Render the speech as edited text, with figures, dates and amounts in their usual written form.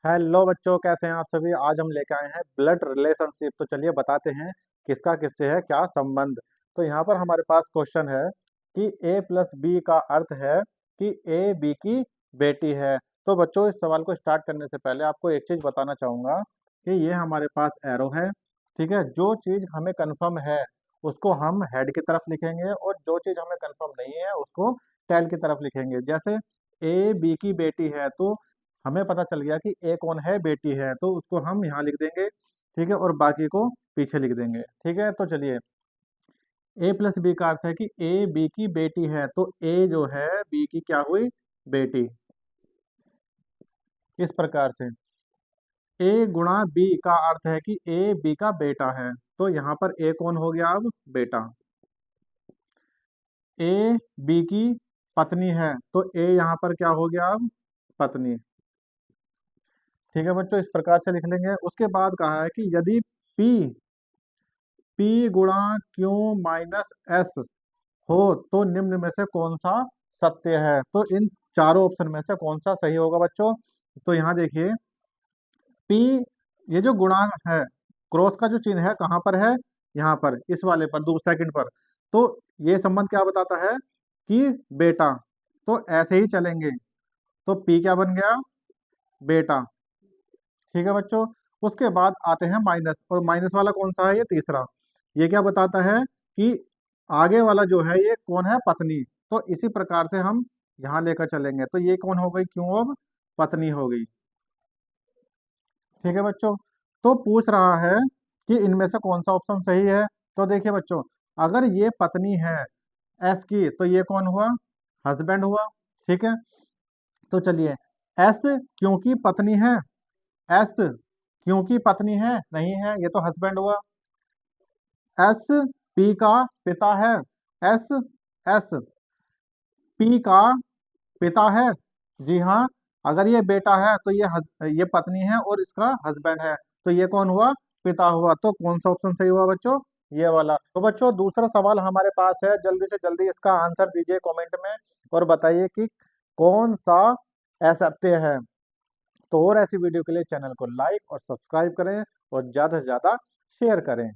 Hello बच्चों, कैसे हैं आप सभी। आज हम लेके आए हैं ब्लड रिलेशनशिप। तो चलिए बताते हैं किसका किससे है क्या संबंध। तो यहाँ पर हमारे पास क्वेश्चन है कि ए प्लस बी का अर्थ है कि ए बी की बेटी है। तो बच्चों, इस सवाल को स्टार्ट करने से पहले आपको एक चीज बताना चाहूंगा कि ये हमारे पास एरो है। ठीक है, जो चीज हमें कंफर्म है उसको हम हेड की तरफ लिखेंगे, और जो चीज हमें कंफर्म नहीं है उसको टेल की तरफ लिखेंगे। जैसे ए बी की बेटी है, तो हमें पता चल गया कि ए कौन है, बेटी है, तो उसको हम यहाँ लिख देंगे। ठीक है, और बाकी को पीछे लिख देंगे। ठीक है, तो चलिए, ए प्लस बी का अर्थ है कि ए बी की बेटी है, तो ए जो है बी की क्या हुई, बेटी। इस प्रकार से ए गुणा बी का अर्थ है कि ए बी का बेटा है, तो यहाँ पर ए कौन हो गया, अब बेटा। ए बी की पत्नी है, तो ए यहाँ पर क्या हो गया, अब पत्नी। ठीक है बच्चों, इस प्रकार से लिख लेंगे। उसके बाद कहा है कि यदि पी पी गुणा क्यू माइनस एस हो तो निम्न में से कौन सा सत्य है। तो इन चारों ऑप्शन में से कौन सा सही होगा बच्चों। तो यहाँ देखिए, पी, ये जो गुणांक है, क्रॉस का जो चिन्ह है कहाँ पर है, यहाँ पर इस वाले पर, दूसरे सेकंड पर। तो ये संबंध क्या बताता है कि बेटा। तो ऐसे ही चलेंगे, तो पी क्या बन गया, बेटा। ठीक है बच्चों, उसके बाद आते हैं माइनस, और माइनस वाला कौन सा है, ये तीसरा। ये क्या बताता है कि आगे वाला जो है ये कौन है, पत्नी। तो इसी प्रकार से हम यहाँ लेकर चलेंगे, तो ये कौन हो गई, क्यों, अब पत्नी हो गई। ठीक है बच्चों, तो पूछ रहा है कि इनमें से कौन सा ऑप्शन सही है। तो देखिए बच्चों, अगर ये पत्नी है एस की, तो ये कौन हुआ, हस्बैंड हुआ। ठीक है, तो चलिए, एस क्योंकि पत्नी है, एस क्योंकि पत्नी है, नहीं है, ये तो हस्बैंड हुआ। एस पी का पिता है, एस एस पी का पिता है, जी हाँ। अगर ये बेटा है तो ये पत्नी है और इसका हस्बैंड है, तो ये कौन हुआ, पिता हुआ। तो कौन सा ऑप्शन सही हुआ बच्चों, ये वाला। तो बच्चों, दूसरा सवाल हमारे पास है, जल्दी से जल्दी इसका आंसर दीजिए कमेंट में, और बताइए कि कौन सा असत्य है। तो और ऐसी वीडियो के लिए चैनल को लाइक और सब्सक्राइब करें, और ज़्यादा से ज़्यादा शेयर करें।